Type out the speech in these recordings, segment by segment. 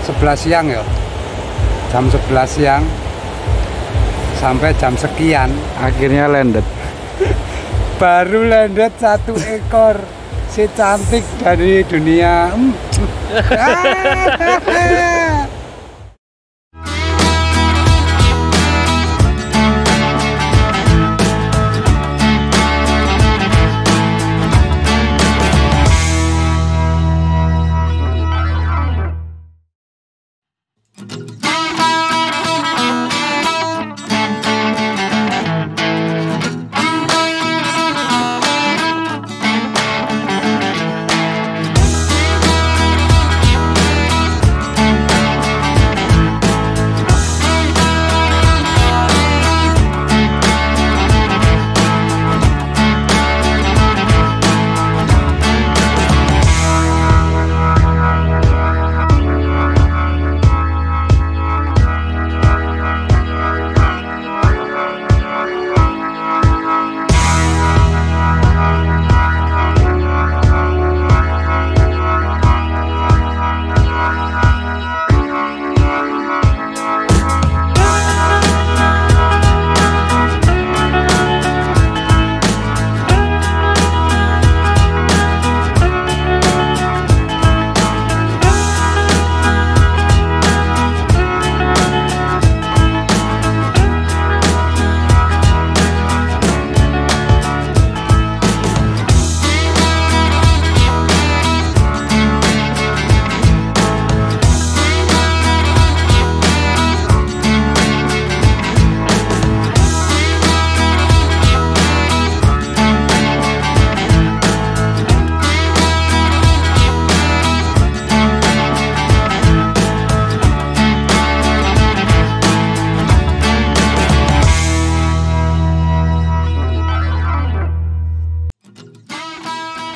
11 siang ya, jam 11 siang sampai jam sekian akhirnya landed. baru landed 1 ekor si cantik dari dunia.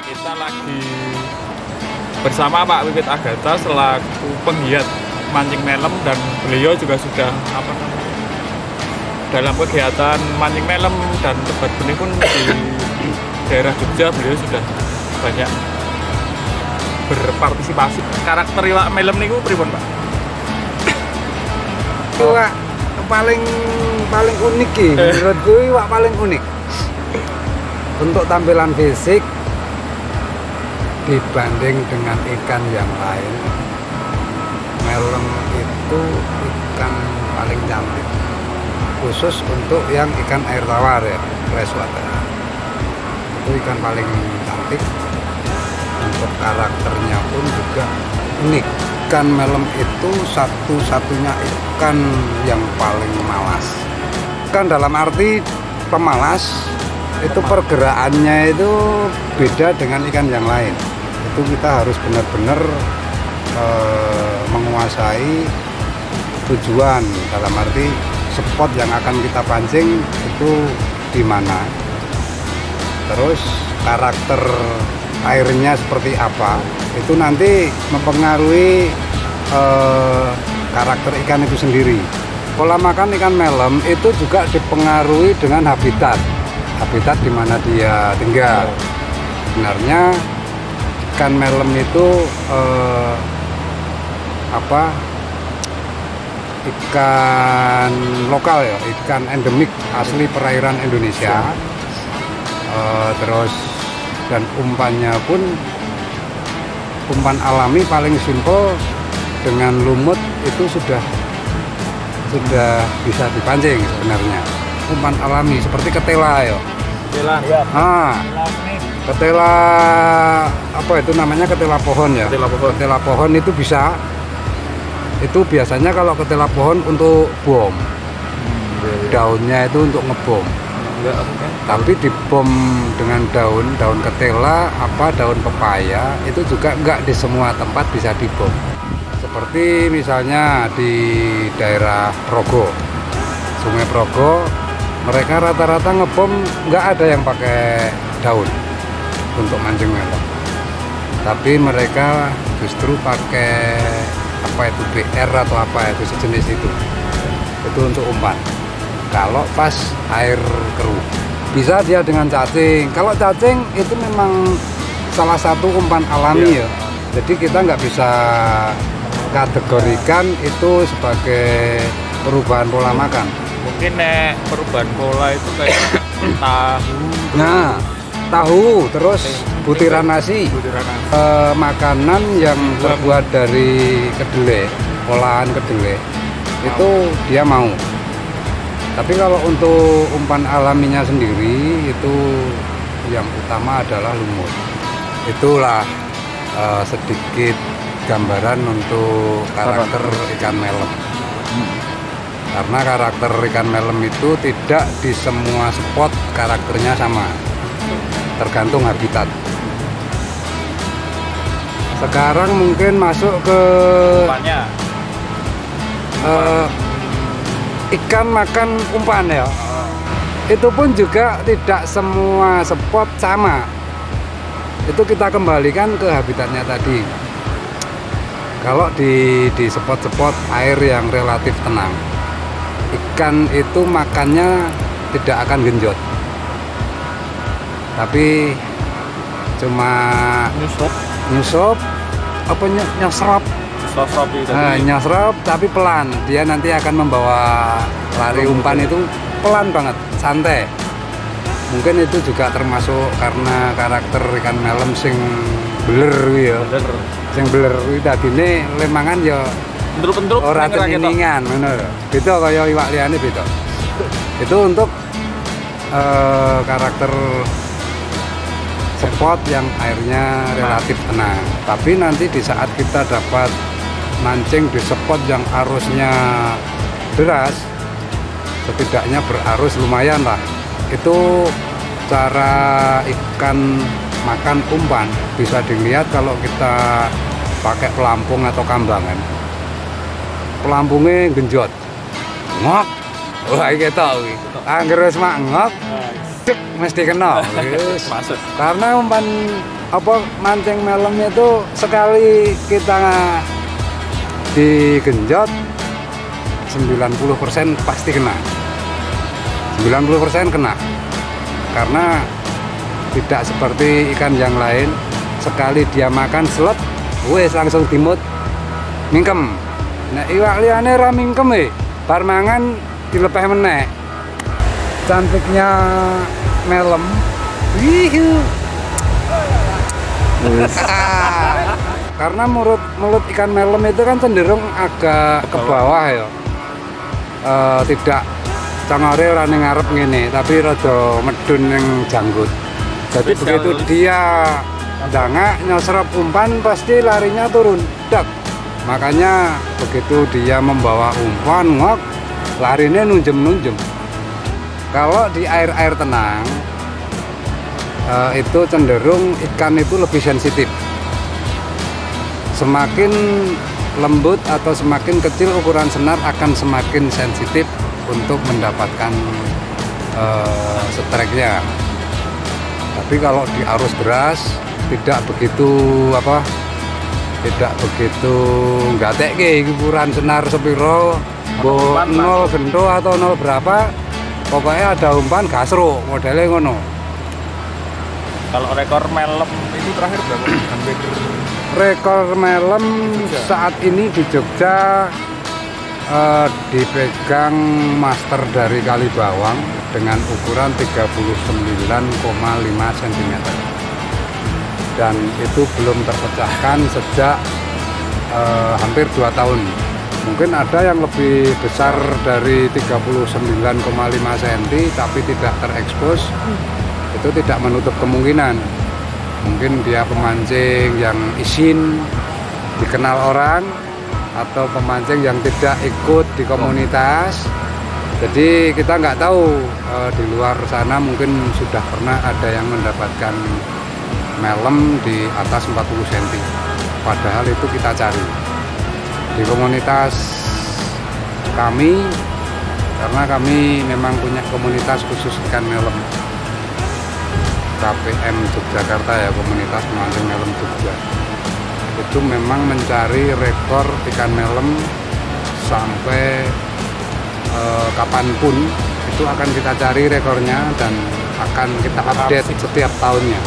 Kita lagi bersama Pak Wiwit Agatha selaku penggiat mancing melem, dan beliau juga sudah dalam kegiatan mancing melem dan tebat benih pun di daerah Jogja. Beliau sudah banyak berpartisipasi. Karakter iwak melem niku pripun, Pak? Iwak paling unik ki, menurutku iwak paling unik. Untuk tampilan fisik dibanding dengan ikan yang lain, melem itu ikan paling cantik, khusus untuk yang ikan air tawar ya, freshwater. Itu ikan paling cantik. Untuk karakternya pun juga unik. Ikan melem itu satu-satunya ikan yang paling malas. Kan dalam arti pemalas, itu pergerakannya itu beda dengan ikan yang lain. Itu kita harus benar-benar menguasai tujuan, dalam arti spot yang akan kita pancing itu di mana, terus karakter airnya seperti apa, itu nanti mempengaruhi karakter ikan itu sendiri. Pola makan ikan melem itu juga dipengaruhi dengan habitat di mana dia tinggal. Sebenarnya ikan melem itu ikan lokal ya, ikan endemik asli perairan Indonesia. Terus dan umpannya pun umpan alami paling simpel, dengan lumut itu sudah bisa dipancing sebenarnya. Umpan alami seperti ketela ya. Ketela. Ketela apa itu namanya, ketela pohon ya. Ketela pohon itu bisa. Itu biasanya kalau ketela pohon untuk bom. Daunnya itu untuk ngebom. Tapi dibom dengan daun ketela, daun pepaya, itu juga enggak di semua tempat bisa dibom. Seperti misalnya di daerah Progo, Sungai Progo, mereka rata-rata ngebom nggak ada yang pakai daun untuk mancing melem. Tapi mereka justru pakai BR atau itu sejenis itu untuk umpan. Kalau pas air keruh, bisa dia dengan cacing. Kalau cacing itu memang salah satu umpan alami ya. Jadi kita nggak bisa kategorikan itu sebagai perubahan pola makan. Mungkin perubahan pola itu kayak tahu. Nah, tahu terus butiran nasi. Makanan yang terbuat dari kedelai, olahan kedelai itu dia mau. Tapi kalau untuk umpan alaminya sendiri itu yang utama adalah lumut. Itulah sedikit gambaran untuk karakter ikan melem. Karena karakter ikan melem itu tidak di semua spot karakternya sama, tergantung habitat. Sekarang mungkin masuk ke ikan makan umpan ya. Itu pun juga tidak semua spot sama. Itu kita kembalikan ke habitatnya tadi. Kalau di spot-spot air yang relatif tenang, ikan itu makannya tidak akan genjot, tapi cuma nyusup apa nyasrap. Nah, nyasrap tapi pelan. Dia nanti akan membawa lari umpan itu pelan banget, santai. Mungkin itu juga termasuk karena karakter ikan melem sing beler ya. Sing beler kuwi dadine lemangan ya ora teningan ngono lho. Beda kaya iwak liyane beda. Itu untuk karakter spot yang airnya relatif tenang. Tapi nanti di saat kita dapat mancing di spot yang arusnya deras, setidaknya berarus lumayan lah. Itu cara ikan makan umpan bisa dilihat kalau kita pakai pelampung atau kambangan. Pelampungnya genjot, ngok, wah iki ketok iki. Angger wis mak ngok, cek mesti kena. Masuk. Karena umpan apa mancing melem itu sekali kita digenjot 90% pasti kena. 90% kena. Karena tidak seperti ikan yang lain, sekali dia makan selep, wes langsung dimut mingkem. Nah, iwak liyane ra mingkem bar mangan dilepeh meneh. Cantiknya melem. Wihu. Karena mulut ikan melem itu kan cenderung agak ke bawah ya. Tidak cangore ora ning ngarep ngene, tapi rada medun ning janggut. Jadi begitu dia dangak nyosrop umpan pasti larinya turun, dak. Makanya begitu dia membawa umpan ngok, larinya nunjem-nunjem. Kalau di air-air tenang itu cenderung ikan itu lebih sensitif. Semakin lembut atau semakin kecil ukuran senar akan semakin sensitif untuk mendapatkan strike-nya. Tapi kalau di arus deras tidak begitu nggatek ukuran senar sepiro, 0 gento atau 0 berapa, pokoknya ada umpan gasro modelnya ngono. Kalau rekor melem itu terakhir berapa? Hampir rekor melem saat ini di Jogja dipegang master dari Kalibawang dengan ukuran 39,5 cm, dan itu belum terpecahkan sejak hampir 2 tahun. Mungkin ada yang lebih besar dari 39,5 cm tapi tidak terekspos. Itu tidak menutup kemungkinan. Mungkin dia pemancing yang izin dikenal orang, atau pemancing yang tidak ikut di komunitas. Jadi kita nggak tahu di luar sana mungkin sudah pernah ada yang mendapatkan melem di atas 40 cm. Padahal itu kita cari di komunitas kami, karena kami memang punya komunitas khusus ikan melem. KPM Yogyakarta ya, komunitas pemancing melem Jogja. Itu memang mencari rekor ikan melem sampai kapanpun itu akan kita cari rekornya dan akan kita update setiap tahunnya.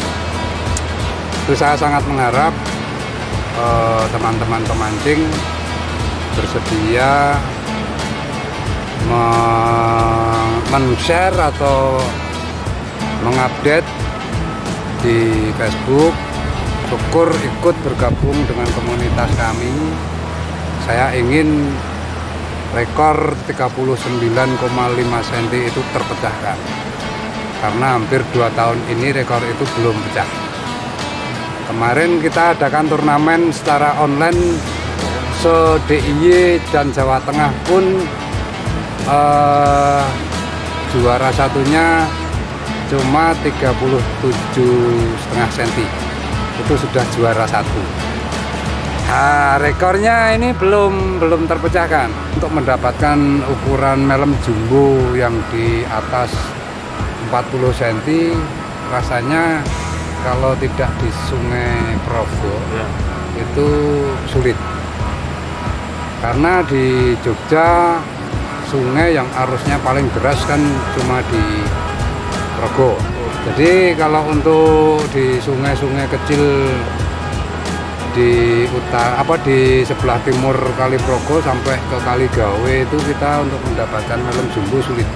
Itu saya sangat mengharap teman-teman pemancing bersedia men-share atau mengupdate di Facebook. Syukur ikut bergabung dengan komunitas kami. Saya ingin rekor 39,5 cm itu terpecahkan, karena hampir 2 tahun ini rekor itu belum pecah. Kemarin kita adakan turnamen secara online se-DIY dan Jawa Tengah pun juara satunya cuma 37,5 cm. Itu sudah juara satu. Nah, rekornya ini belum terpecahkan. Untuk mendapatkan ukuran melem jumbo yang di atas 40 cm, rasanya kalau tidak di Sungai Progo itu sulit. Karena di Jogja sungai yang arusnya paling deras kan cuma di Progo. Jadi kalau untuk di sungai-sungai kecil di sebelah timur Kali Progo sampai ke Kali Gawe itu kita untuk mendapatkan melem jumbo sulit.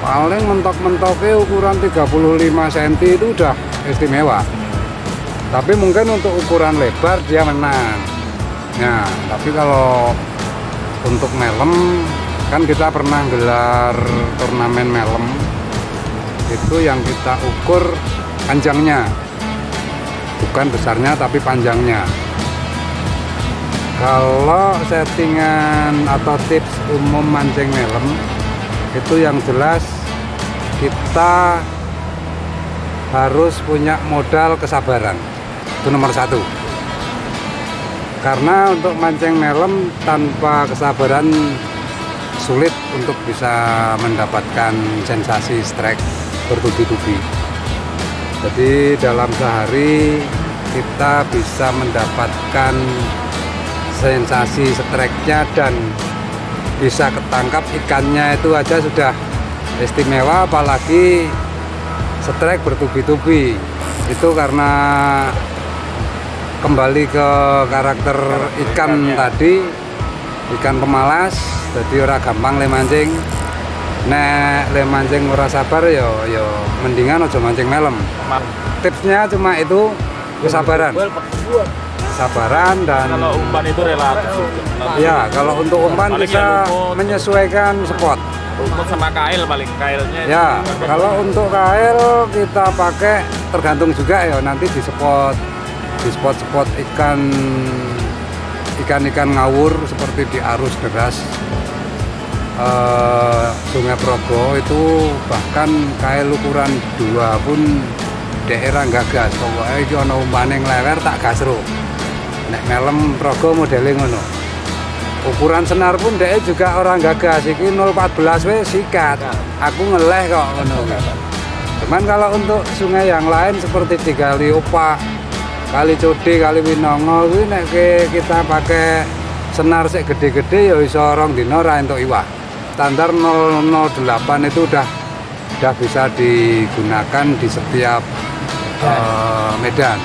Paling mentok-mentoknya ukuran 35 cm itu udah istimewa. Tapi mungkin untuk ukuran lebar dia menang. Nah, tapi kalau untuk melem kan kita pernah gelar turnamen melem. Itu yang kita ukur panjangnya, bukan besarnya tapi panjangnya. Kalau settingan atau tips umum mancing melem itu yang jelas kita harus punya modal kesabaran, itu nomor 1. Karena untuk mancing melem tanpa kesabaran sulit untuk bisa mendapatkan sensasi strike bertubi-tubi. Jadi dalam sehari kita bisa mendapatkan sensasi strike-nya dan bisa ketangkap ikannya itu aja sudah istimewa, apalagi strike bertubi-tubi. Itu karena kembali ke karakter ikan tadi, ikan pemalas, jadi ora gampang le mancing. Nek le mancing ora sabar yo mendingan aja mancing melem. Tipsnya cuma itu, kesabaran. Kesabaran dan kalau umpan itu relatif. Ya, kalau untuk umpan paling bisa ya menyesuaikan spot. Lumut sama kail paling kailnya. Ya, kalau untuk kail kita pakai tergantung juga ya nanti di spot-spot ikan ngawur seperti di arus deras Sungai Progo itu, bahkan kail ukuran 2 pun daerah gagas. Pokoknya iki ana umpane nglewer tak gasro. Nek melem Progo modelnya ngono. Ukuran senar pun dia juga orang gagas. Iki 014 wis sikat. Aku ngeleh kok ngono. Cuman kalau untuk sungai yang lain seperti di Kali Opak, Kali Code, Kali Winongo kuwi nek kita pakai senar sik gede-gede ya iso 2 dina ra entuk iwak. Standar 008 itu udah bisa digunakan di setiap medan.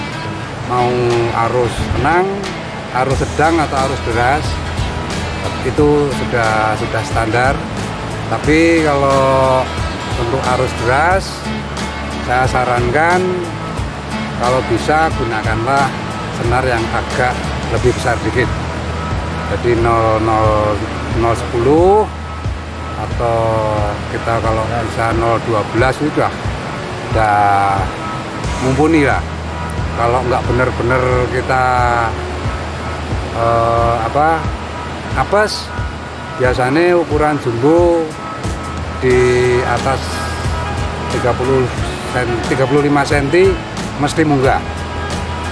Mau arus tenang, arus sedang atau arus deras, itu sudah standar. Tapi kalau untuk arus deras, saya sarankan kalau bisa gunakanlah senar yang agak lebih besar dikit. Jadi 010 atau kita kalau bisa 012 itu udah mumpuni lah. Kalau nggak bener-bener kita apes, biasanya ukuran jumbo di atas 35 cm mesti munggah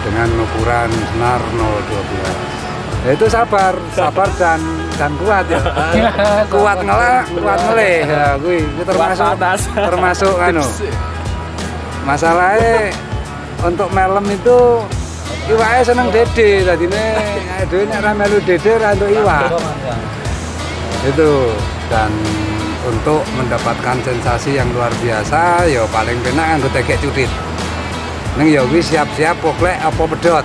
dengan ukuran senar 012. Ya itu sabar dan kuat ya. kuat ngeleh ya kuwi termasuk anu. Masalahnya untuk melem itu iwaknya seneng dede, tadine dhewe nek ra melu dede ra entuk iwak. Itu, dan untuk mendapatkan sensasi yang luar biasa ya paling penak nganggo tekek cutit. Ning ya kuwi siap-siap poklek apa pedhot.